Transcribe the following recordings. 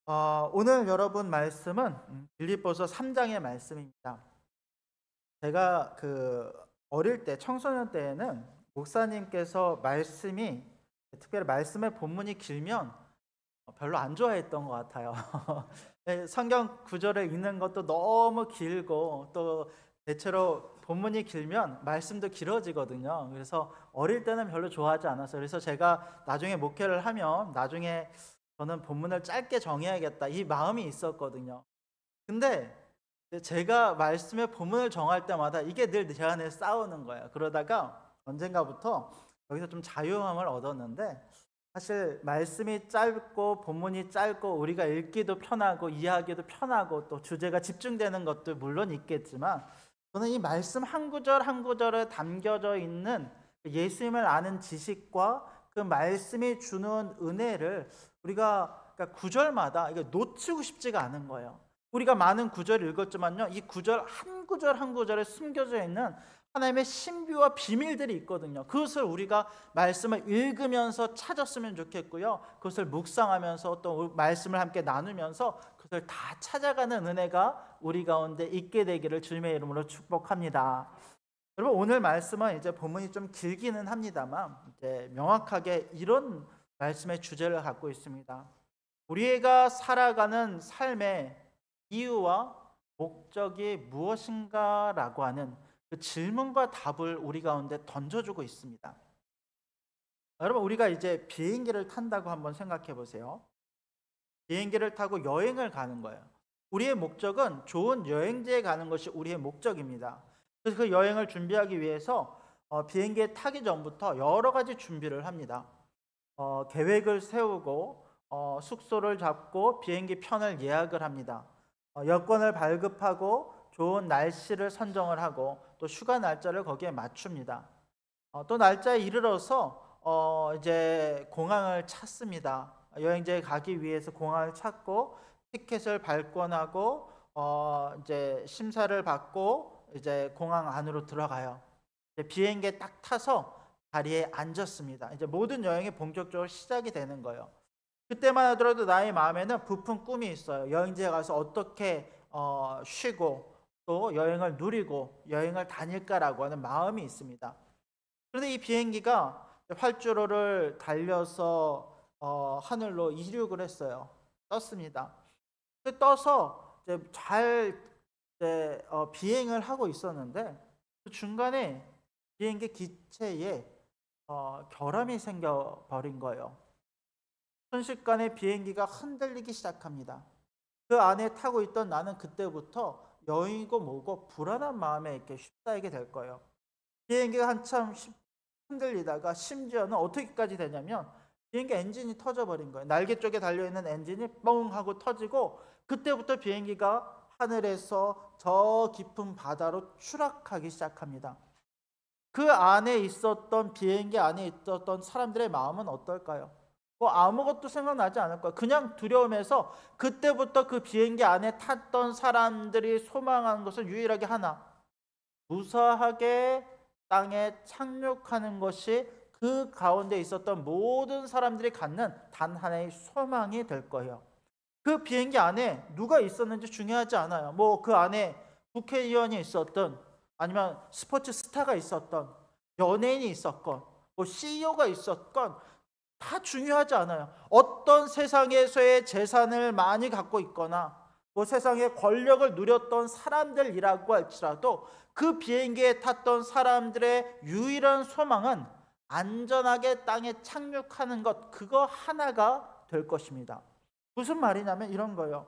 오늘 여러분 말씀은 빌립보서 3장의 말씀입니다. 제가 어릴 때 청소년 때에는 목사님께서 말씀이 특별히 말씀의 본문이 길면 별로 안 좋아했던 것 같아요. 네, 성경 구절을 읽는 것도 너무 길고 또 대체로 본문이 길면 말씀도 길어지거든요. 그래서 어릴 때는 별로 좋아하지 않았어요. 그래서 제가 나중에 목회를 하면 나중에 저는 본문을 짧게 정해야겠다 이 마음이 있었거든요. 근데 제가 말씀의 본문을 정할 때마다 이게 늘 제 안에 싸우는 거예요. 그러다가 언젠가부터 여기서 좀 자유함을 얻었는데, 사실 말씀이 짧고 본문이 짧고 우리가 읽기도 편하고 이해하기도 편하고 또 주제가 집중되는 것도 물론 있겠지만, 저는 이 말씀 한 구절 한 구절에 담겨져 있는 예수님을 아는 지식과 그 말씀이 주는 은혜를 우리가 그러니까 구절마다 이게 놓치고 싶지가 않은 거예요. 우리가 많은 구절을 읽었지만요, 이 구절 한 구절에 숨겨져 있는 하나님의 신비와 비밀들이 있거든요. 그것을 우리가 말씀을 읽으면서 찾았으면 좋겠고요, 그것을 묵상하면서 또 말씀을 함께 나누면서 그것을 다 찾아가는 은혜가 우리 가운데 있게 되기를 주님의 이름으로 축복합니다. 여러분, 오늘 말씀은 이제 본문이 좀 길기는 합니다만 이제 명확하게 이런 말씀의 주제를 갖고 있습니다. 우리가 살아가는 삶의 이유와 목적이 무엇인가라고 하는 그 질문과 답을 우리 가운데 던져주고 있습니다. 여러분, 우리가 이제 비행기를 탄다고 한번 생각해 보세요. 비행기를 타고 여행을 가는 거예요. 우리의 목적은 좋은 여행지에 가는 것이 우리의 목적입니다. 그래서 그 여행을 준비하기 위해서 비행기에 타기 전부터 여러 가지 준비를 합니다. 계획을 세우고 숙소를 잡고 비행기 편을 예약을 합니다. 여권을 발급하고 좋은 날씨를 선정을 하고 또 휴가 날짜를 거기에 맞춥니다. 또 날짜에 이르러서 이제 공항을 찾습니다. 여행지에 가기 위해서 공항을 찾고 티켓을 발권하고 이제 심사를 받고 이제 공항 안으로 들어가요. 이제 비행기에 딱 타서 자리에 앉았습니다. 이제 모든 여행이 본격적으로 시작이 되는 거예요. 그때만 하더라도 나의 마음에는 부푼 꿈이 있어요. 여행지에 가서 어떻게 쉬고 또 여행을 누리고 여행을 다닐까라고 하는 마음이 있습니다. 그런데 이 비행기가 활주로를 달려서 하늘로 이륙을 했어요. 떴습니다. 떠서 이제 잘 이제 비행을 하고 있었는데 그 중간에 비행기 기체에 결함이 생겨버린 거예요. 순식간에 비행기가 흔들리기 시작합니다. 그 안에 타고 있던 나는 그때부터 여행이고 뭐고 불안한 마음에 이렇게 휩싸이게 될 거예요. 비행기가 한참 흔들리다가 심지어는 어떻게까지 되냐면 비행기 엔진이 터져버린 거예요. 날개 쪽에 달려있는 엔진이 뻥 하고 터지고 그때부터 비행기가 하늘에서 저 깊은 바다로 추락하기 시작합니다. 그 안에 있었던 비행기 안에 있었던 사람들의 마음은 어떨까요? 아무것도 생각나지 않을 거야. 그냥 두려움에서 그때부터 그 비행기 안에 탔던 사람들이 소망하는 것은 유일하게 하나, 무사하게 땅에 착륙하는 것이 그 가운데 있었던 모든 사람들이 갖는 단 하나의 소망이 될 거예요. 그 비행기 안에 누가 있었는지 중요하지 않아요. 뭐 그 안에 국회의원이 있었던, 아니면 스포츠 스타가 있었던, 연예인이 있었건, 뭐 CEO가 있었건 다 중요하지 않아요. 어떤 세상에서의 재산을 많이 갖고 있거나 뭐 세상의 권력을 누렸던 사람들이라고 할지라도 그 비행기에 탔던 사람들의 유일한 소망은 안전하게 땅에 착륙하는 것, 그거 하나가 될 것입니다. 무슨 말이냐면 이런 거예요.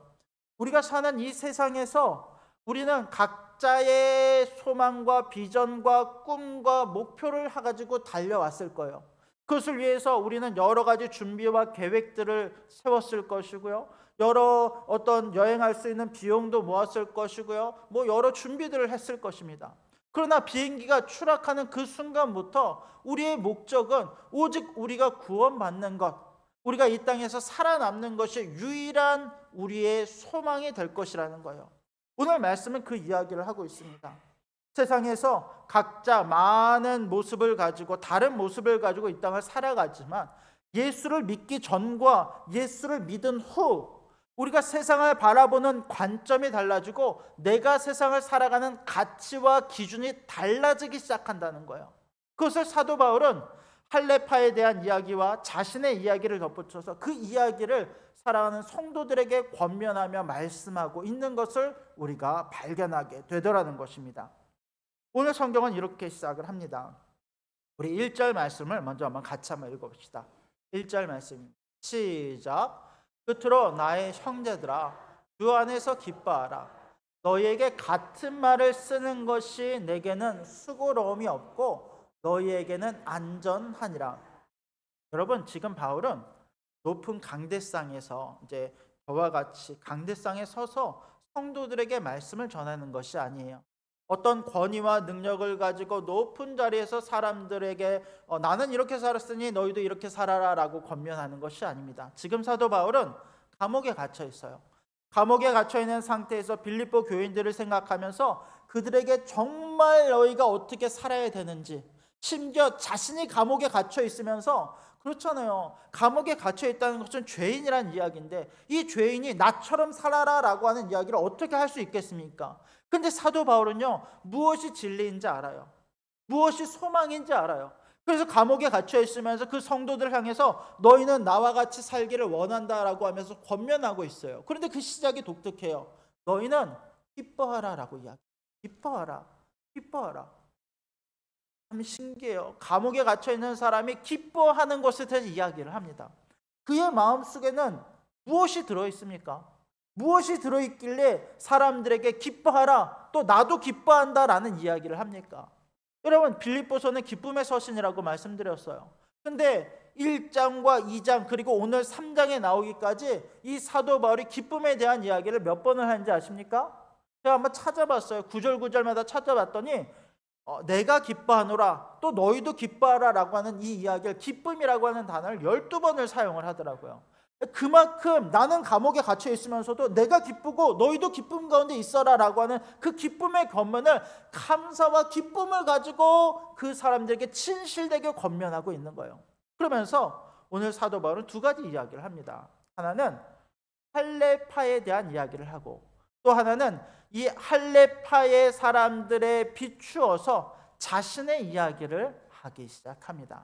우리가 사는 이 세상에서 우리는 각자의 소망과 비전과 꿈과 목표를 가지고 달려왔을 거예요. 그것을 위해서 우리는 여러 가지 준비와 계획들을 세웠을 것이고요, 여러 어떤 여행할 수 있는 비용도 모았을 것이고요, 뭐 여러 준비들을 했을 것입니다. 그러나 비행기가 추락하는 그 순간부터 우리의 목적은 오직 우리가 구원받는 것, 우리가 이 땅에서 살아남는 것이 유일한 우리의 소망이 될 것이라는 거예요. 오늘 말씀은 그 이야기를 하고 있습니다. 세상에서 각자 많은 모습을 가지고 다른 모습을 가지고 이 땅을 살아가지만 예수를 믿기 전과 예수를 믿은 후 우리가 세상을 바라보는 관점이 달라지고 내가 세상을 살아가는 가치와 기준이 달라지기 시작한다는 거예요. 그것을 사도 바울은 할례파에 대한 이야기와 자신의 이야기를 덧붙여서 그 이야기를 살아가는 성도들에게 권면하며 말씀하고 있는 것을 우리가 발견하게 되더라는 것입니다. 오늘 성경은 이렇게 시작을 합니다. 우리 1절 말씀을 먼저 한번 같이 한번 읽어봅시다. 1절 말씀입니다. 시작. 끝으로 나의 형제들아, 주 안에서 기뻐하라. 너희에게 같은 말을 쓰는 것이 내게는 수고로움이 없고 너희에게는 안전하니라. 여러분, 지금 바울은 높은 강대상에서 이제 저와 같이 강대상에 서서 성도들에게 말씀을 전하는 것이 아니에요. 어떤 권위와 능력을 가지고 높은 자리에서 사람들에게 나는 이렇게 살았으니 너희도 이렇게 살아라 라고 권면하는 것이 아닙니다. 지금 사도 바울은 감옥에 갇혀 있어요. 감옥에 갇혀 있는 상태에서 빌립보 교인들을 생각하면서 그들에게 정말 너희가 어떻게 살아야 되는지, 심지어 자신이 감옥에 갇혀 있으면서, 그렇잖아요, 감옥에 갇혀 있다는 것은 죄인이란 이야기인데 이 죄인이 나처럼 살아라 라고 하는 이야기를 어떻게 할 수 있겠습니까? 근데 사도 바울은요, 무엇이 진리인지 알아요. 무엇이 소망인지 알아요. 그래서 감옥에 갇혀 있으면서 그 성도들을 향해서 너희는 나와 같이 살기를 원한다라고 하면서 권면하고 있어요. 그런데 그 시작이 독특해요. 너희는 기뻐하라 라고 이야기해요. 기뻐하라, 기뻐하라. 참 신기해요. 감옥에 갇혀 있는 사람이 기뻐하는 것에 대해서 이야기를 합니다. 그의 마음속에는 무엇이 들어있습니까? 무엇이 들어있길래 사람들에게 기뻐하라, 또 나도 기뻐한다라는 이야기를 합니까? 여러분, 빌립보서는 기쁨의 서신이라고 말씀드렸어요. 근데 1장과 2장 그리고 오늘 3장에 나오기까지 이 사도 바울이 기쁨에 대한 이야기를 몇 번을 하는지 아십니까? 제가 한번 찾아봤어요. 구절 구절마다 찾아봤더니 내가 기뻐하노라, 또 너희도 기뻐하라 라고 하는 이 이야기를, 기쁨이라고 하는 단어를 12번을 사용을 하더라고요. 그만큼 나는 감옥에 갇혀 있으면서도 내가 기쁘고 너희도 기쁨 가운데 있어라 라고 하는 그 기쁨의 권면을, 감사와 기쁨을 가지고 그 사람들에게 진실되게 권면하고 있는 거예요. 그러면서 오늘 사도 바울은 두 가지 이야기를 합니다. 하나는 할례파에 대한 이야기를 하고, 또 하나는 이 할례파의 사람들에 비추어서 자신의 이야기를 하기 시작합니다.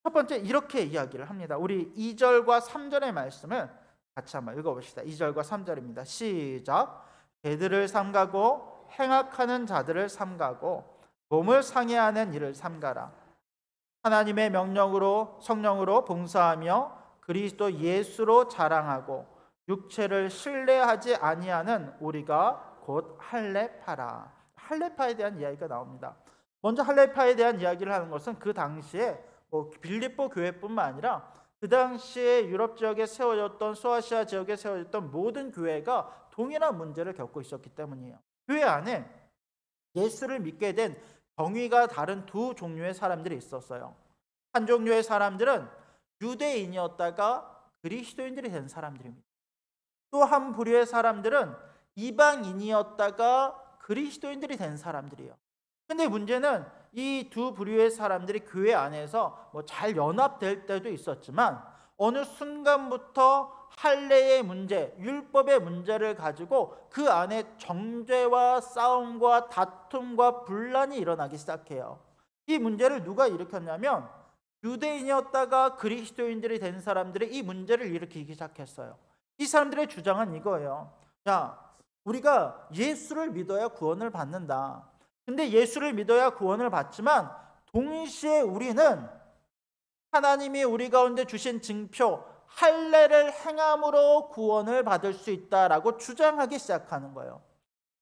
첫 번째 이렇게 이야기를 합니다. 우리 2절과 3절의 말씀을 같이 한번 읽어봅시다. 2절과 3절입니다. 시작. 개들을 삼가고 행악하는 자들을 삼가고 몸을 상해하는 일을 삼가라. 하나님의 명령으로 성령으로 봉사하며 그리스도 예수로 자랑하고 육체를 신뢰하지 아니하는 우리가 곧 할례파라. 할례파에 대한 이야기가 나옵니다. 먼저 할례파에 대한 이야기를 하는 것은 그 당시에 빌립보 교회뿐만 아니라 그 당시에 유럽 지역에 세워졌던, 소아시아 지역에 세워졌던 모든 교회가 동일한 문제를 겪고 있었기 때문이에요. 교회 안에 예수를 믿게 된 정의가 다른 두 종류의 사람들이 있었어요. 한 종류의 사람들은 유대인이었다가 그리스도인들이 된 사람들입니다. 또 한 부류의 사람들은 이방인이었다가 그리스도인들이 된 사람들이에요. 근데 문제는 이 두 부류의 사람들이 교회 안에서 잘 연합될 때도 있었지만 어느 순간부터 할례의 문제, 율법의 문제를 가지고 그 안에 정죄와 싸움과 다툼과 분란이 일어나기 시작해요. 이 문제를 누가 일으켰냐면 유대인이었다가 그리스도인들이 된 사람들이 이 문제를 일으키기 시작했어요. 이 사람들의 주장은 이거예요. 야, 우리가 예수를 믿어야 구원을 받는다. 근데 예수를 믿어야 구원을 받지만 동시에 우리는 하나님이 우리 가운데 주신 증표 할례를 행함으로 구원을 받을 수 있다라고 주장하기 시작하는 거예요.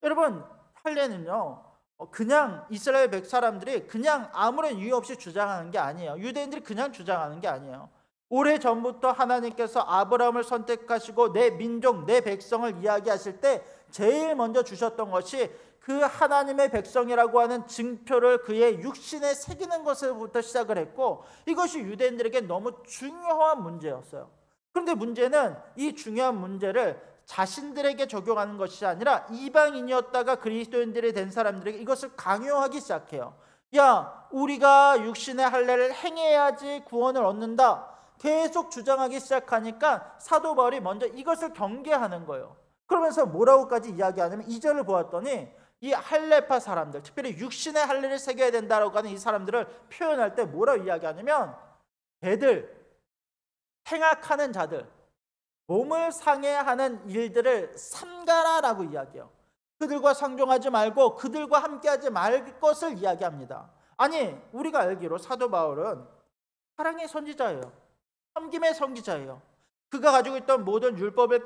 여러분, 할례는요 그냥 이스라엘 백 사람들이 그냥 아무런 이유 없이 주장하는 게 아니에요. 유대인들이 그냥 주장하는 게 아니에요. 오래전부터 하나님께서 아브라함을 선택하시고 내 민족, 내 백성을 이야기하실 때 제일 먼저 주셨던 것이 그 하나님의 백성이라고 하는 증표를 그의 육신에 새기는 것부터 시작을 했고, 이것이 유대인들에게 너무 중요한 문제였어요. 그런데 문제는 이 중요한 문제를 자신들에게 적용하는 것이 아니라 이방인이었다가 그리스도인들이 된 사람들에게 이것을 강요하기 시작해요. 야, 우리가 육신의 할례를 행해야지 구원을 얻는다. 계속 주장하기 시작하니까 사도 바울이 먼저 이것을 경계하는 거예요. 그러면서 뭐라고까지 이야기하냐면 2절을 보았더니 이 할레파 사람들, 특별히 육신의 할례를 새겨야 된다라고 하는 이 사람들을 표현할 때 뭐라고 이야기하냐면 걔들, 행악하는 자들, 몸을 상해하는 일들을 삼가라라고 이야기해요. 그들과 상종하지 말고 그들과 함께하지 말 것을 이야기합니다. 아니, 우리가 알기로 사도 바울은 사랑의 선지자예요. 섬김의 선지자예요. 그가 가지고 있던 모든 율법을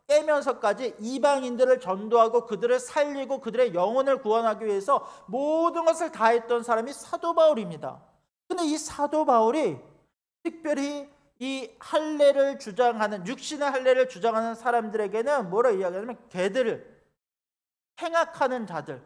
깨면서까지 이방인들을 전도하고 그들을 살리고 그들의 영혼을 구원하기 위해서 모든 것을 다했던 사람이 사도 바울입니다. 근데 이 사도 바울이 특별히 이 할례를 주장하는, 육신의 할례를 주장하는 사람들에게는 뭐라 이야기하냐면 걔들을, 행악하는 자들,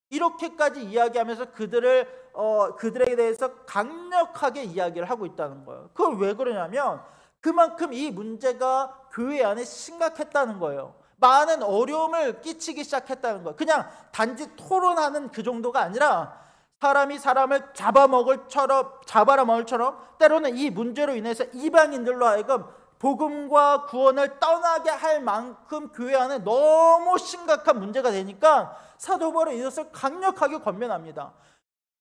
이렇게까지 이야기하면서 그들에 대해서 강력하게 이야기를 하고 있다는 거예요. 그걸 왜 그러냐면 그만큼 이 문제가 교회 안에 심각했다는 거예요. 많은 어려움을 끼치기 시작했다는 거예요. 그냥 단지 토론하는 그 정도가 아니라 사람이 사람을 잡아라 먹을처럼 때로는 이 문제로 인해서 이방인들로 하여금 복음과 구원을 떠나게 할 만큼 교회 안에 너무 심각한 문제가 되니까 사도 바울은 이것을 강력하게 권면합니다.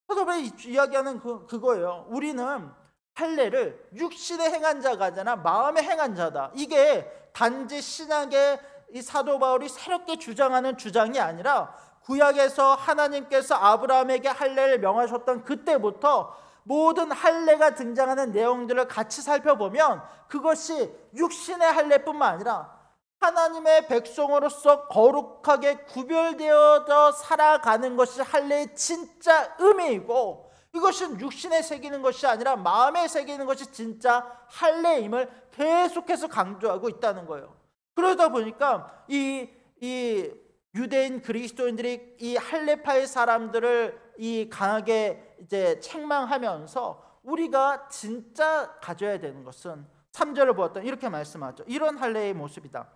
사도 바울이 이야기하는 그거예요. 우리는 할례를 육신에 행한 자가 아니라 마음에 행한 자다. 이게 단지 신약의 이 사도 바울이 새롭게 주장하는 주장이 아니라 구약에서 하나님께서 아브라함에게 할례를 명하셨던 그때부터 모든 할례가 등장하는 내용들을 같이 살펴보면 그것이 육신의 할례뿐만 아니라 하나님의 백성으로서 거룩하게 구별되어져 살아가는 것이 할례의 진짜 의미이고, 이것은 육신에 새기는 것이 아니라 마음에 새기는 것이 진짜 할례임을 계속해서 강조하고 있다는 거예요. 그러다 보니까 이 유대인 그리스도인들이 이 할례파의 사람들을 강하게 이제 책망하면서 우리가 진짜 가져야 되는 것은 3절을 보았던 이렇게 말씀하죠. 이런 할례의 모습이다.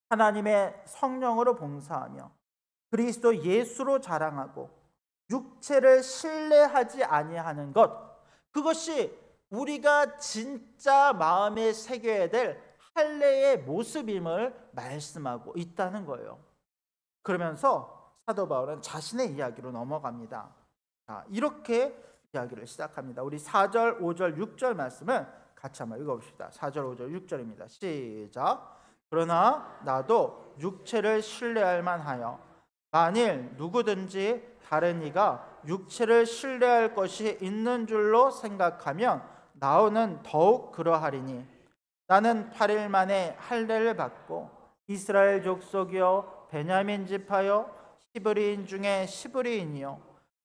하나님의 성령으로 봉사하며 그리스도 예수로 자랑하고 육체를 신뢰하지 아니하는 것, 그것이 우리가 진짜 마음에 새겨야 될 할례의 모습임을 말씀하고 있다는 거예요. 그러면서 사도 바울은 자신의 이야기로 넘어갑니다. 자, 이렇게 이야기를 시작합니다. 우리 4절, 5절, 6절 말씀을 같이 한번 읽어봅시다. 4절, 5절, 6절입니다. 시작. 그러나 나도 육체를 신뢰할 만하여 만일 누구든지 다른 이가 육체를 신뢰할 것이 있는 줄로 생각하면 나오는 더욱 그러하리니 나는 8일 만에 할례를 받고 이스라엘 족속이요 베냐민 지파요 히브리인 중에 히브리인이요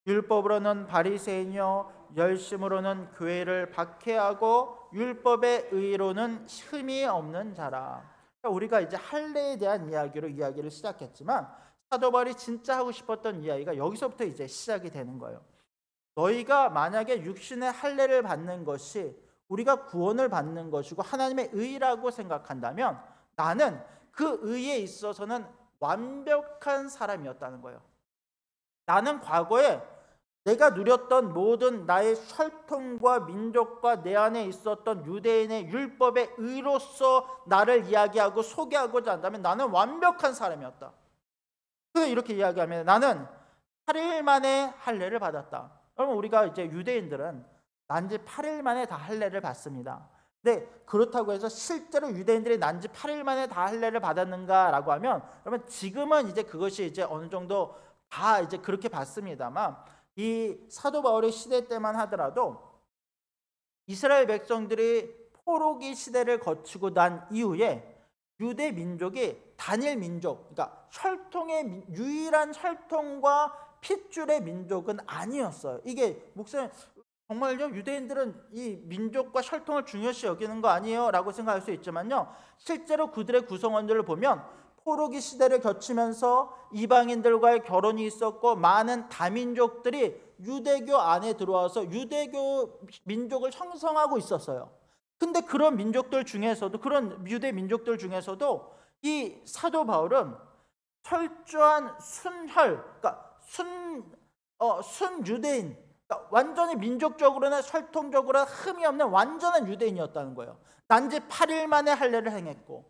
율법으로는 바리새인이요 열심으로는 교회를 박해하고 율법의 의로는 흠이 없는 자라. 우리가 이제 할례에 대한 이야기를 시작했지만 사도 바울이 진짜 하고 싶었던 이야기가 여기서부터 이제 시작이 되는 거예요. 너희가 만약에 육신의 할례를 받는 것이 우리가 구원을 받는 것이고 하나님의 의라고 생각한다면 나는 그 의에 있어서는 완벽한 사람이었다는 거예요. 나는 과거에 내가 누렸던 모든 나의 혈통과 민족과 내 안에 있었던 유대인의 율법의 의로서 나를 이야기하고 소개하고자 한다면 나는 완벽한 사람이었다. 그래서 이렇게 이야기하면 나는 8일 만에 할례를 받았다. 여러분, 우리가 이제 유대인들은 난지 8일 만에 다 할례를 받습니다. 근데 그렇다고 해서 실제로 유대인들이 난지 8일 만에 다 할례를 받았는가라고 하면 여러분 지금은 이제 그것이 이제 어느 정도 다 이제 그렇게 받습니다만 이 사도 바울의 시대 때만 하더라도 이스라엘 백성들이 포로기 시대를 거치고 난 이후에 유대 민족이 단일 민족, 그러니까 혈통의 유일한 혈통과 핏줄의 민족은 아니었어요. 이게 목사님 정말요? 유대인들은 이 민족과 혈통을 중요시 여기는 거 아니에요? 라고 생각할 수 있지만요, 실제로 그들의 구성원들을 보면 포로기 시대를 거치면서 이방인들과의 결혼이 있었고 많은 다민족들이 유대교 안에 들어와서 유대교 민족을 형성하고 있었어요. 근데 그런 민족들 중에서도, 그런 유대 민족들 중에서도 이 사도 바울은 철저한 순혈, 그러니까 순유대인, 그러니까 완전히 민족적으로나 혈통적으로나 흠이 없는 완전한 유대인이었다는 거예요. 난지 8일 만에 할례를 행했고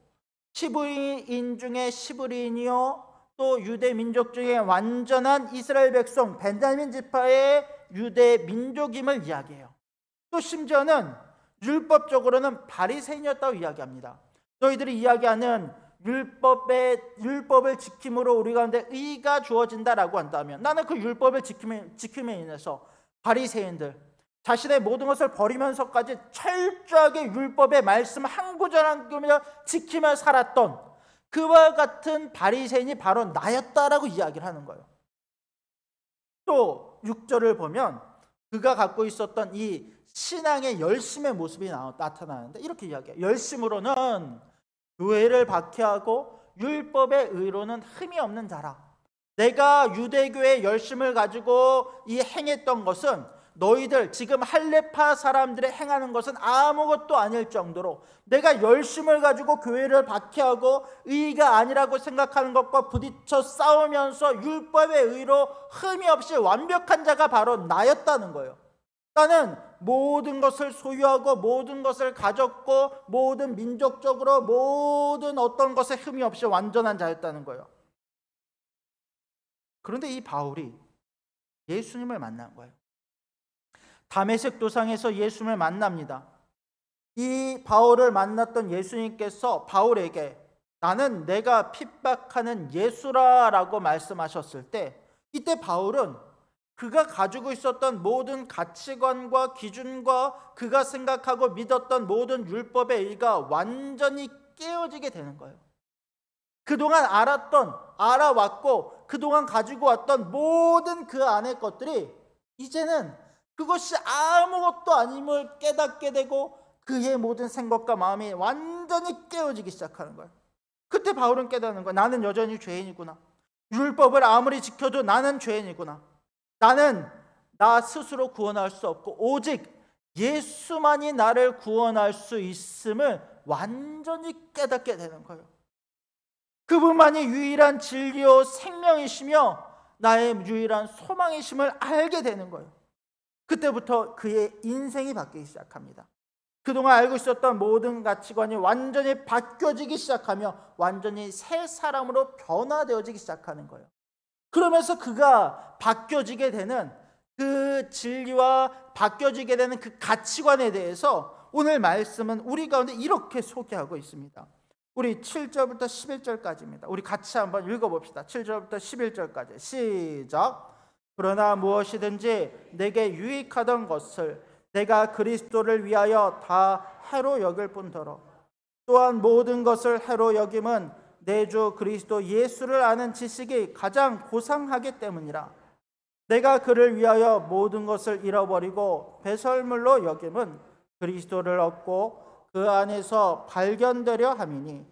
10의인 중에 10의인이요 또 유대 민족 중에 완전한 이스라엘 백성 벤자민 지파의 유대 민족임을 이야기해요. 또 심지어는 율법적으로는 바리새인이었다고 이야기합니다. 너희들이 이야기하는 율법을 지킴으로 우리 가운데 의가 주어진다라고 한다면 나는 그 율법을 지킴에 인해서 바리새인들 자신의 모든 것을 버리면서까지 철저하게 율법의 말씀 한 구절 한 구절 지키며 살았던 그와 같은 바리새인이 바로 나였다라고 이야기를 하는 거예요. 또 6절을 보면 그가 갖고 있었던 이 신앙의 열심의 모습이 나타나는데 이렇게 이야기해요. 열심으로는 교회를 박해하고 율법의 의로는 흠이 없는 자라. 내가 유대교의 열심을 가지고 이 행했던 것은 너희들 지금 할례파 사람들이 행하는 것은 아무것도 아닐 정도로 내가 열심을 가지고 교회를 박해하고 의가 아니라고 생각하는 것과 부딪혀 싸우면서 율법의 의로 흠이 없이 완벽한 자가 바로 나였다는 거예요. 나는 모든 것을 소유하고 모든 것을 가졌고 모든 민족적으로 모든 어떤 것에 흠이 없이 완전한 자였다는 거예요. 그런데 이 바울이 예수님을 만난 거예요. 다메섹 도상에서 예수님을 만납니다. 이 바울을 만났던 예수님께서 바울에게 나는 내가 핍박하는 예수라라고 말씀하셨을 때 이때 바울은 그가 가지고 있었던 모든 가치관과 기준과 그가 생각하고 믿었던 모든 율법의 의가 완전히 깨어지게 되는 거예요. 그동안 알아왔고 그동안 가지고 왔던 모든 그 안의 것들이 이제는 그것이 아무것도 아님을 깨닫게 되고 그의 모든 생각과 마음이 완전히 깨어지기 시작하는 거예요. 그때 바울은 깨닫는 거예요. 나는 여전히 죄인이구나. 율법을 아무리 지켜도 나는 죄인이구나. 나는 나 스스로 구원할 수 없고 오직 예수만이 나를 구원할 수 있음을 완전히 깨닫게 되는 거예요. 그분만이 유일한 진리요 생명이시며 나의 유일한 소망이심을 알게 되는 거예요. 그때부터 그의 인생이 바뀌기 시작합니다. 그동안 알고 있었던 모든 가치관이 완전히 바뀌어지기 시작하며 완전히 새 사람으로 변화되어지기 시작하는 거예요. 그러면서 그가 바뀌어지게 되는 그 진리와 바뀌어지게 되는 그 가치관에 대해서 오늘 말씀은 우리 가운데 이렇게 소개하고 있습니다. 우리 7절부터 11절까지입니다. 우리 같이 한번 읽어봅시다. 7절부터 11절까지 시작. 그러나 무엇이든지 내게 유익하던 것을 내가 그리스도를 위하여 다 해로 여길 뿐더러 또한 모든 것을 해로 여김은 내 주 그리스도 예수를 아는 지식이 가장 고상하기 때문이라. 내가 그를 위하여 모든 것을 잃어버리고 배설물로 여김은 그리스도를 얻고 그 안에서 발견되려 함이니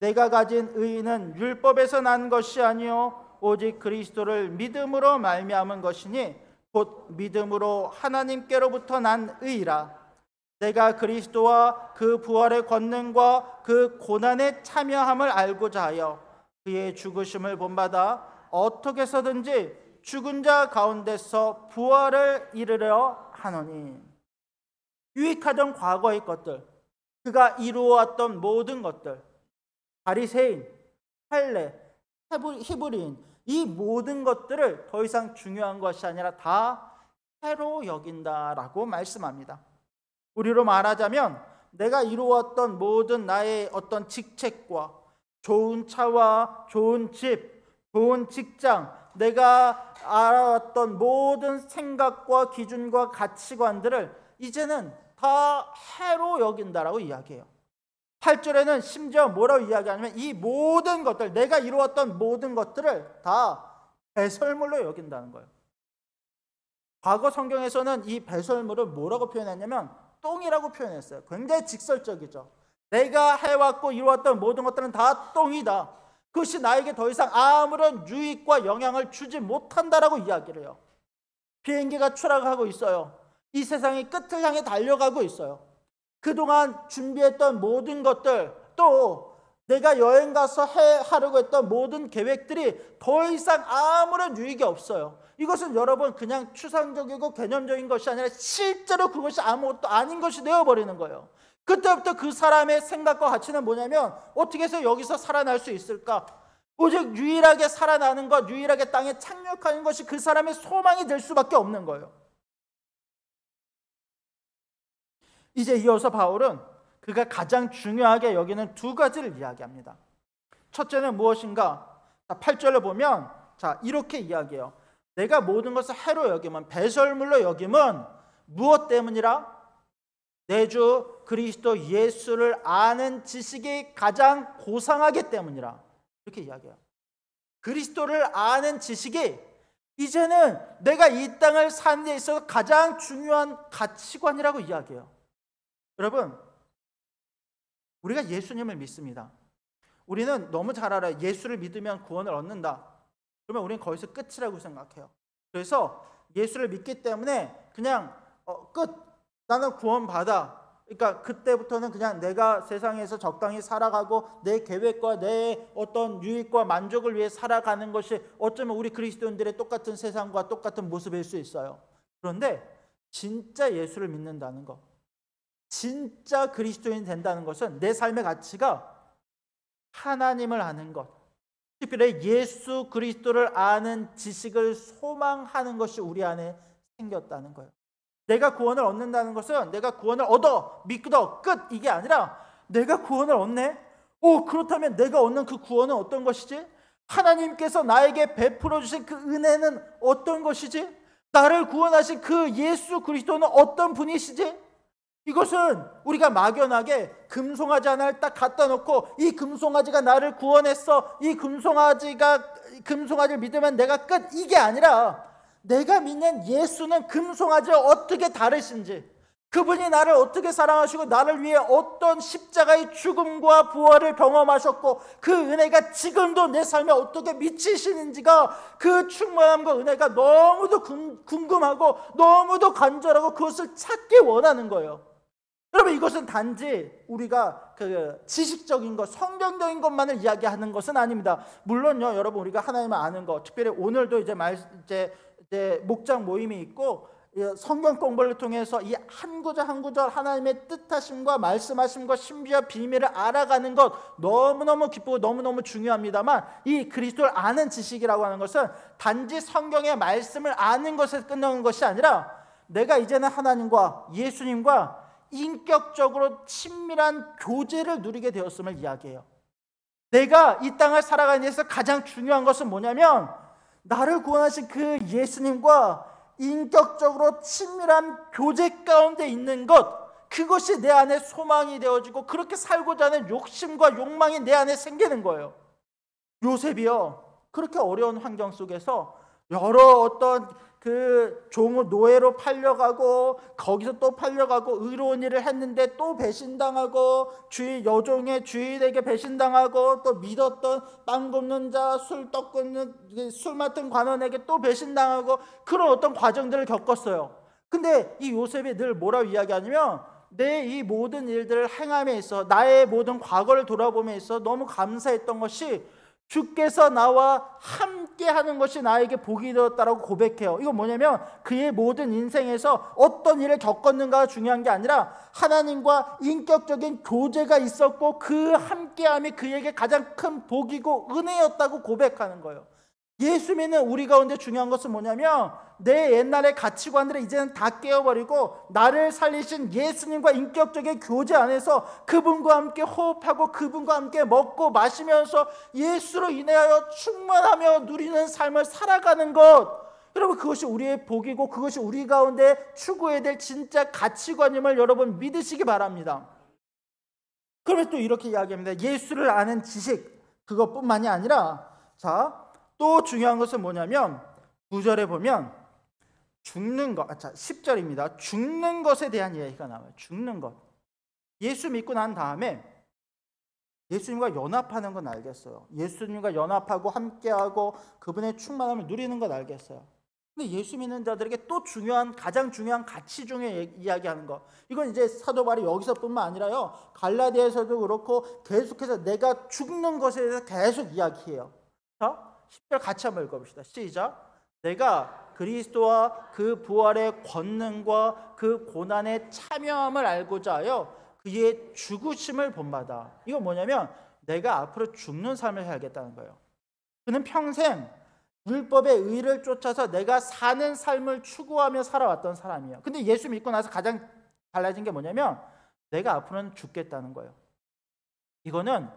내가 가진 의는 율법에서 난 것이 아니요 오직 그리스도를 믿음으로 말미암은 것이니 곧 믿음으로 하나님께로부터 난 의라. 내가 그리스도와 그 부활의 권능과 그 고난에 참여함을 알고자 하여 그의 죽으심을 본받아 어떻게 해서든지 죽은 자 가운데서 부활을 이루려 하노니. 유익하던 과거의 것들, 그가 이루어왔던 모든 것들, 바리새인, 할례, 히브리인, 이 모든 것들을 더 이상 중요한 것이 아니라 다 해로 여긴다라고 말씀합니다. 우리로 말하자면 내가 이루었던 모든 나의 어떤 직책과 좋은 차와 좋은 집, 좋은 직장, 내가 알아왔던 모든 생각과 기준과 가치관들을 이제는 다 해로 여긴다라고 이야기해요. 8절에는 심지어 뭐라고 이야기하냐면 이 모든 것들, 내가 이루었던 모든 것들을 다 배설물로 여긴다는 거예요. 과거 성경에서는 이 배설물을 뭐라고 표현했냐면 똥이라고 표현했어요. 굉장히 직설적이죠. 내가 해왔고 이루었던 모든 것들은 다 똥이다. 그것이 나에게 더 이상 아무런 유익과 영향을 주지 못한다라고 이야기를 해요. 비행기가 추락하고 있어요. 이 세상이 끝을 향해 달려가고 있어요. 그동안 준비했던 모든 것들, 또 내가 여행 가서 하려고 했던 모든 계획들이 더 이상 아무런 유익이 없어요. 이것은 여러분 그냥 추상적이고 개념적인 것이 아니라 실제로 그것이 아무것도 아닌 것이 되어버리는 거예요. 그때부터 그 사람의 생각과 가치는 뭐냐면 어떻게 해서 여기서 살아날 수 있을까? 오직 유일하게 살아나는 것, 유일하게 땅에 착륙하는 것이 그 사람의 소망이 될 수밖에 없는 거예요. 이제 이어서 바울은 그가 가장 중요하게 여기는 두 가지를 이야기합니다. 첫째는 무엇인가? 8절을 보면 이렇게 이야기해요. 내가 모든 것을 해로 여김은, 배설물로 여김은 무엇 때문이라? 내 주 그리스도 예수를 아는 지식이 가장 고상하기 때문이라. 이렇게 이야기해요. 그리스도를 아는 지식이 이제는 내가 이 땅을 사는 데 있어서 가장 중요한 가치관이라고 이야기해요. 여러분, 우리가 예수님을 믿습니다. 우리는 너무 잘 알아요. 예수를 믿으면 구원을 얻는다. 그러면 우리는 거기서 끝이라고 생각해요. 그래서 예수를 믿기 때문에 그냥 끝. 나는 구원받아. 그러니까 그때부터는 그냥 내가 세상에서 적당히 살아가고 내 계획과 내 어떤 유익과 만족을 위해 살아가는 것이 어쩌면 우리 그리스도인들의 똑같은 세상과 똑같은 모습일 수 있어요. 그런데 진짜 예수를 믿는다는 것, 진짜 그리스도인이 된다는 것은 내 삶의 가치가 하나님을 아는 것, 특별히 예수 그리스도를 아는 지식을 소망하는 것이 우리 안에 생겼다는 거예요. 내가 구원을 얻는다는 것은 내가 구원을 얻어, 믿고 끝, 이게 아니라 내가 구원을 얻네? 그렇다면 내가 얻는 그 구원은 어떤 것이지? 하나님께서 나에게 베풀어 주신 그 은혜는 어떤 것이지? 나를 구원하신 그 예수 그리스도는 어떤 분이시지? 이것은 우리가 막연하게 금송아지 하나를 딱 갖다 놓고 이 금송아지가 나를 구원했어, 이 금송아지를 믿으면 내가 끝, 이게 아니라 내가 믿는 예수는 금송아지를 어떻게 다루신지, 그분이 나를 어떻게 사랑하시고 나를 위해 어떤 십자가의 죽음과 부활을 경험하셨고 그 은혜가 지금도 내 삶에 어떻게 미치시는지가, 그 충만함과 은혜가 너무도 궁금하고 너무도 간절하고 그것을 찾기 원하는 거예요. 여러분, 이것은 단지 우리가 그 지식적인 것, 성경적인 것만을 이야기하는 것은 아닙니다. 물론요, 여러분, 우리가 하나님을 아는 것, 특별히 오늘도 이제 목장 모임이 있고 성경 공부를 통해서 이 한 구절 한 구절 하나님의 뜻하심과 말씀하심과 신비와 비밀을 알아가는 것 너무너무 기쁘고 너무너무 중요합니다만, 이 그리스도를 아는 지식이라고 하는 것은 단지 성경의 말씀을 아는 것에 끝나는 것이 아니라 내가 이제는 하나님과 예수님과 인격적으로 친밀한 교제를 누리게 되었음을 이야기해요. 내가 이 땅을 살아가는 데서 가장 중요한 것은 뭐냐면 나를 구원하신 그 예수님과 인격적으로 친밀한 교제 가운데 있는 것, 그것이 내 안에 소망이 되어지고 그렇게 살고자 하는 욕심과 욕망이 내 안에 생기는 거예요. 요셉이요, 그렇게 어려운 환경 속에서 여러 어떤 그 종을 노예로 팔려가고 거기서 또 팔려가고 의로운 일을 했는데 또 배신당하고 여종의 주인에게 배신당하고 또 믿었던 빵 굽는 자, 떡 굽는 술 맡은 관원에게 또 배신당하고 그런 어떤 과정들을 겪었어요. 근데 이 요셉이 늘 뭐라고 이야기하냐면 내 이 모든 일들을 행함에 있어, 나의 모든 과거를 돌아봄에 있어 너무 감사했던 것이 주께서 나와 함께하는 것이 나에게 복이 되었다라고 고백해요. 이건 뭐냐면 그의 모든 인생에서 어떤 일을 겪었는가가 중요한 게 아니라 하나님과 인격적인 교제가 있었고 그 함께함이 그에게 가장 큰 복이고 은혜였다고 고백하는 거예요. 예수 믿는 우리 가운데 중요한 것은 뭐냐면 내 옛날의 가치관들을 이제는 다 깨어버리고 나를 살리신 예수님과 인격적인 교제 안에서 그분과 함께 호흡하고 그분과 함께 먹고 마시면서 예수로 인하여 충만하며 누리는 삶을 살아가는 것, 여러분, 그것이 우리의 복이고 그것이 우리 가운데 추구해야 될 진짜 가치관임을 여러분 믿으시기 바랍니다. 그러면 또 이렇게 이야기합니다. 예수를 아는 지식, 그것뿐만이 아니라 또 중요한 것은 뭐냐면 9절에 보면 죽는 것, 10절입니다. 죽는 것에 대한 이야기가 나와요. 죽는 것. 예수 믿고 난 다음에 예수님과 연합하는 건 알겠어요. 예수님과 연합하고 함께하고 그분의 충만함을 누리는 건 알겠어요. 근데 예수 믿는 자들에게 또 가장 중요한 가치 중에 이야기하는 거. 이건 이제 사도 바울이 여기서뿐만 아니라요, 갈라디아에서도 그렇고 계속해서 내가 죽는 것에 대해서 계속 이야기해요. 자, 10절 같이 한번 읽어봅시다. 시작. 내가 그리스도와 그 부활의 권능과 그 고난의 참여함을 알고자 하여 그의 죽으심을 본받아. 이건 뭐냐면 내가 앞으로 죽는 삶을 살겠다는 거예요. 그는 평생 율법의 의를 쫓아서 내가 사는 삶을 추구하며 살아왔던 사람이에요. 근데 예수 믿고 나서 가장 달라진 게 뭐냐면 내가 앞으로는 죽겠다는 거예요. 이거는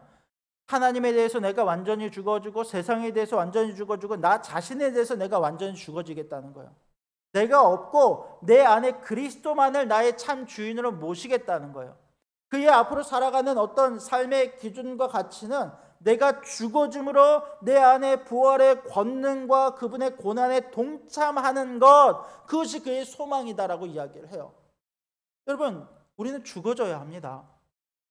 하나님에 대해서 내가 완전히 죽어지고 세상에 대해서 완전히 죽어지고 나 자신에 대해서 내가 완전히 죽어지겠다는 거예요. 내가 없고 내 안에 그리스도만을 나의 참 주인으로 모시겠다는 거예요. 그의 앞으로 살아가는 어떤 삶의 기준과 가치는 내가 죽어짐으로 내 안에 부활의 권능과 그분의 고난에 동참하는 것, 그것이 그의 소망이다라고 이야기를 해요. 여러분, 우리는 죽어져야 합니다.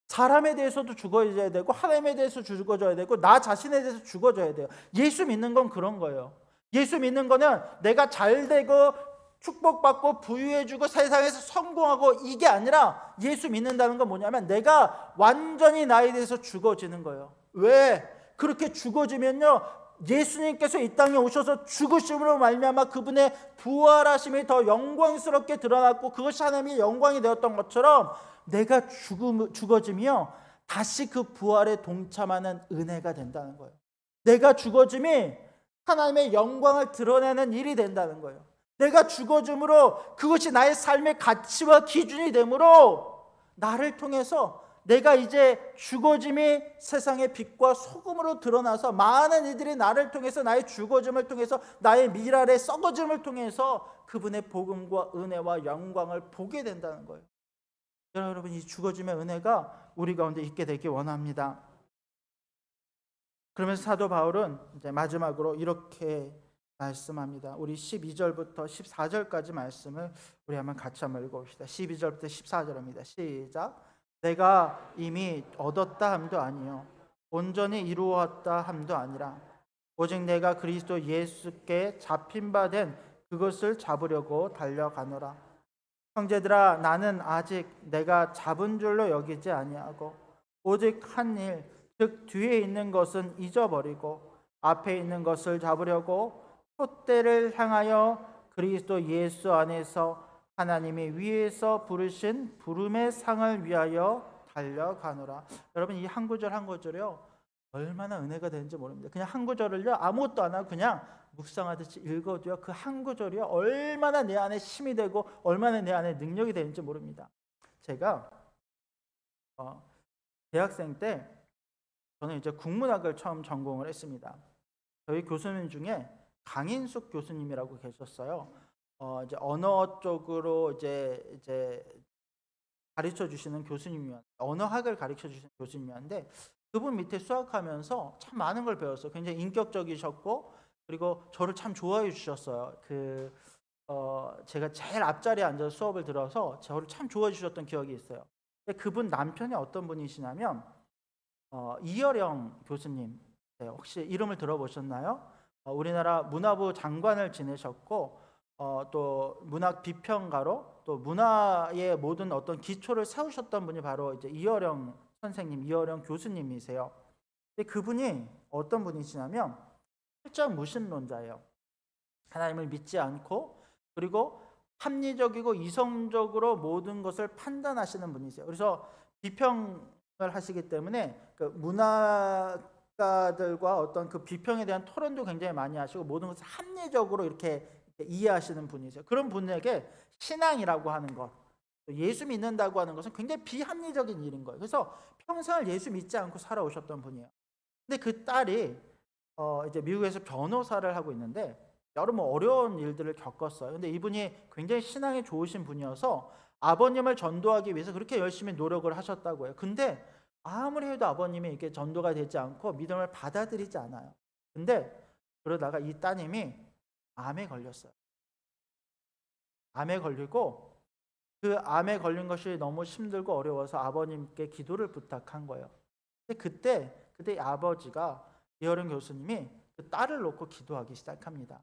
사람에 대해서도 죽어져야 되고 하나님에 대해서 죽어져야 되고 나 자신에 대해서 죽어져야 돼요. 예수 믿는 건 그런 거예요. 예수 믿는 거는 내가 잘되고 축복받고 부유해지고 세상에서 성공하고 이게 아니라, 예수 믿는다는 건 뭐냐면 내가 완전히 나에 대해서 죽어지는 거예요. 왜? 그렇게 죽어지면요, 예수님께서 이 땅에 오셔서 죽으심으로 말미암아 그분의 부활하심이 더 영광스럽게 드러났고 그것이 하나님의 영광이 되었던 것처럼 내가 죽어지며 다시 그 부활에 동참하는 은혜가 된다는 거예요. 내가 죽어짐이 하나님의 영광을 드러내는 일이 된다는 거예요. 내가 죽어짐으로 그것이 나의 삶의 가치와 기준이 되므로 나를 통해서 내가 이제 죽어짐이 세상의 빛과 소금으로 드러나서 많은 이들이 나를 통해서, 나의 죽어짐을 통해서, 나의 미랄의 썩어짐을 통해서 그분의 복음과 은혜와 영광을 보게 된다는 거예요. 여러분, 이 죽어짐의 은혜가 우리 가운데 있게 되길 원합니다. 그러면서 사도 바울은 이제 마지막으로 이렇게 말씀합니다. 우리 12절부터 14절까지 말씀을 우리 한번 같이 한번 읽어봅시다. 12절부터 14절입니다. 시작. 내가 이미 얻었다 함도 아니요 온전히 이루었다 함도 아니라 오직 내가 그리스도 예수께 잡힌 바 된 그것을 잡으려고 달려가노라. 형제들아, 나는 아직 내가 잡은 줄로 여기지 아니하고 오직 한 일, 즉 뒤에 있는 것은 잊어버리고 앞에 있는 것을 잡으려고 폛대를 향하여 그리스도 예수 안에서 하나님이 위에서 부르신 부름의 상을 위하여 달려가노라. 여러분, 이 한 구절 한 구절이요, 얼마나 은혜가 되는지 모릅니다. 그냥 한 구절을요, 아무것도 안 하고 그냥 묵상하듯이 읽어도요, 그 한 구절이요 얼마나 내 안에 힘이 되고 얼마나 내 안에 능력이 되는지 모릅니다. 제가 대학생 때 저는 이제 국문학을 처음 전공을 했습니다. 저희 교수님 중에 강인숙 교수님이라고 계셨어요. 이제 언어 쪽으로 이제 가르쳐 주시는 교수님이었는데, 언어학을 가르쳐 주시는 교수님이었는데, 그분 밑에 수학하면서 참 많은 걸 배웠어요. 굉장히 인격적이셨고, 그리고 저를 참 좋아해 주셨어요. 제가 제일 앞자리에 앉아서 수업을 들어서 저를 참 좋아해 주셨던 기억이 있어요. 근데 그분 남편이 어떤 분이시냐면 이어령 교수님, 혹시 이름을 들어보셨나요? 우리나라 문화부 장관을 지내셨고, 또 문학 비평가로 또 문화의 모든 어떤 기초를 세우셨던 분이 바로 이제 이어령 선생님, 이어령 교수님이세요. 근데 그분이 어떤 분이시냐면 철저한 무신론자예요. 하나님을 믿지 않고, 그리고 합리적이고 이성적으로 모든 것을 판단하시는 분이세요. 그래서 비평을 하시기 때문에 그 문학가들과 어떤 그 비평에 대한 토론도 굉장히 많이 하시고 모든 것을 합리적으로 이렇게 이해하시는 분이세요. 그런 분에게 신앙이라고 하는 것, 예수 믿는다고 하는 것은 굉장히 비합리적인 일인 거예요. 그래서 평생을 예수 믿지 않고 살아오셨던 분이에요. 근데 그 딸이 이제 미국에서 변호사를 하고 있는데 여러 어려운 일들을 겪었어요. 근데 이분이 굉장히 신앙이 좋으신 분이어서 아버님을 전도하기 위해서 그렇게 열심히 노력을 하셨다고 해요. 근데 아무리 해도 아버님이 이게 전도가 되지 않고 믿음을 받아들이지 않아요. 근데 그러다가 이 따님이 암에 걸렸어요. 암에 걸리고 그 암에 걸린 것이 너무 힘들고 어려워서 아버님께 기도를 부탁한 거예요. 근데 그때 아버지가 이어령 교수님이 그 딸을 놓고 기도하기 시작합니다.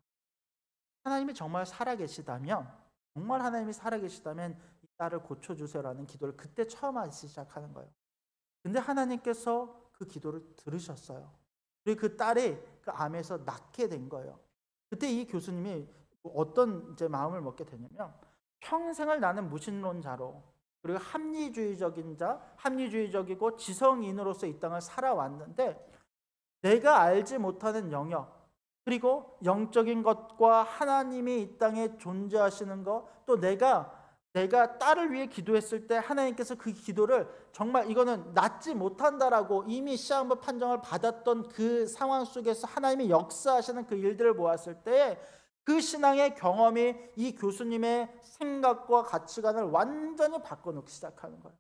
하나님이 정말 살아계시다면, 정말 하나님이 살아계시다면 이 딸을 고쳐주세요라는 기도를 그때 처음 하기 시작하는 거예요. 근데 하나님께서 그 기도를 들으셨어요. 그리고 그 딸이 그 암에서 낫게 된 거예요. 그때 이 교수님이 어떤 이제 마음을 먹게 되냐면, 평생을 나는 무신론자로, 그리고 합리주의적인 자, 합리주의적이고 지성인으로서 이 땅을 살아왔는데, 내가 알지 못하는 영역, 그리고 영적인 것과 하나님이 이 땅에 존재하시는 것, 또 내가 딸을 위해 기도했을 때 하나님께서 그 기도를 정말 이거는 낫지 못한다라고 이미 시한부 판정을 받았던 그 상황 속에서 하나님이 역사하시는 그 일들을 보았을 때 그 신앙의 경험이 이 교수님의 생각과 가치관을 완전히 바꿔놓기 시작하는 거예요.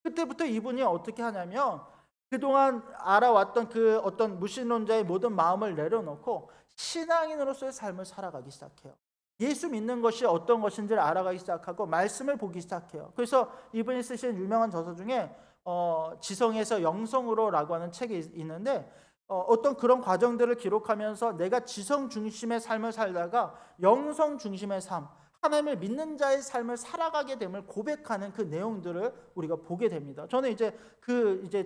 그때부터 이분이 어떻게 하냐면, 그동안 알아왔던 그 어떤 무신론자의 모든 마음을 내려놓고 신앙인으로서의 삶을 살아가기 시작해요. 예수 믿는 것이 어떤 것인지를 알아가기 시작하고 말씀을 보기 시작해요. 그래서 이분이 쓰신 유명한 저서 중에 지성에서 영성으로라고 하는 책이 있는데, 어떤 그런 과정들을 기록하면서 내가 지성 중심의 삶을 살다가 영성 중심의 삶, 하나님을 믿는 자의 삶을 살아가게 됨을 고백하는 그 내용들을 우리가 보게 됩니다. 저는 이제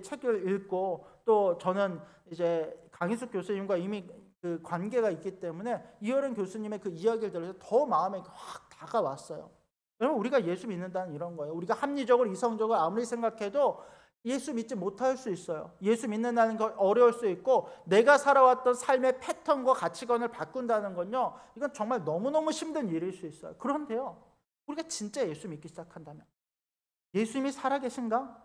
책을 읽고, 또 저는 이제 강희숙 교수님과 이미 그 관계가 있기 때문에 이어른 교수님의 그 이야기를 들어서 더 마음에 확 다가왔어요. 여러분, 우리가 예수 믿는다는 이런 거예요. 우리가 합리적으로 이성적으로 아무리 생각해도 예수 믿지 못할 수 있어요. 예수 믿는다는 거 어려울 수 있고, 내가 살아왔던 삶의 패턴과 가치관을 바꾼다는 건요, 이건 정말 너무너무 힘든 일일 수 있어요. 그런데요, 우리가 진짜 예수 믿기 시작한다면, 예수님이 살아계신가?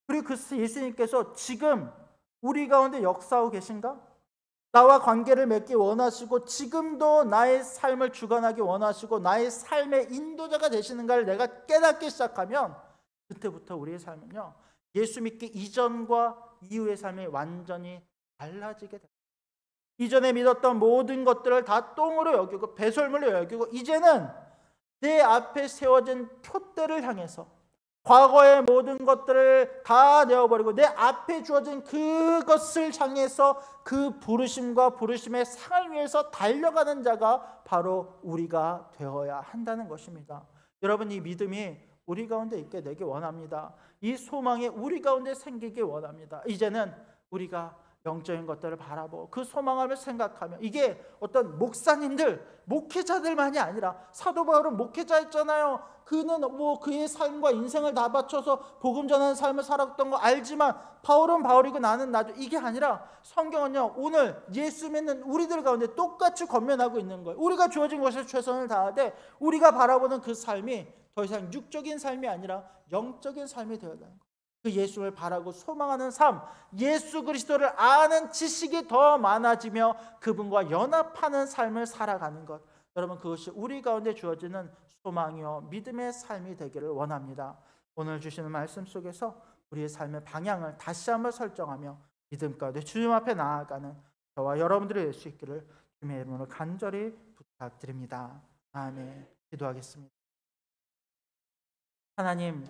그리고 그 예수님께서 지금 우리 가운데 역사하고 계신가? 나와 관계를 맺기 원하시고 지금도 나의 삶을 주관하기 원하시고 나의 삶의 인도자가 되시는가를 내가 깨닫기 시작하면, 그때부터 우리의 삶은요, 예수 믿기 이전과 이후의 삶이 완전히 달라지게 됩니다. 이전에 믿었던 모든 것들을 다 똥으로 여기고 배설물로 여기고, 이제는 내 앞에 세워진 표대를 향해서 과거의 모든 것들을 다 내어버리고 내 앞에 주어진 그것을 향해서 그 부르심과 부르심의 상을 위해서 달려가는 자가 바로 우리가 되어야 한다는 것입니다. 여러분, 이 믿음이 우리 가운데 있게 되기 원합니다. 이 소망이 우리 가운데 생기기 원합니다. 이제는 우리가 영적인 것들을 바라보고 그 소망을 생각하며, 이게 어떤 목사님들, 목회자들만이 아니라, 사도 바울은 목회자였잖아요. 그는 그의 삶과 인생을 다 바쳐서 복음 전하는 삶을 살았던 거 알지만, 바울은 바울이고 나는 나죠. 이게 아니라 성경은요, 오늘 예수 믿는 우리들 가운데 똑같이 권면하고 있는 거예요. 우리가 주어진 것에 최선을 다하되 우리가 바라보는 그 삶이 더 이상 육적인 삶이 아니라 영적인 삶이 되어야 하는 거예요. 그 예수를 바라고 소망하는 삶, 예수 그리스도를 아는 지식이 더 많아지며 그분과 연합하는 삶을 살아가는 것, 여러분, 그것이 우리 가운데 주어지는 소망이요 믿음의 삶이 되기를 원합니다. 오늘 주시는 말씀 속에서 우리의 삶의 방향을 다시 한번 설정하며 믿음 가운데 주님 앞에 나아가는 저와 여러분들이 될 수 있기를 주님의 이름으로 간절히 부탁드립니다. 아멘. 기도하겠습니다. 하나님,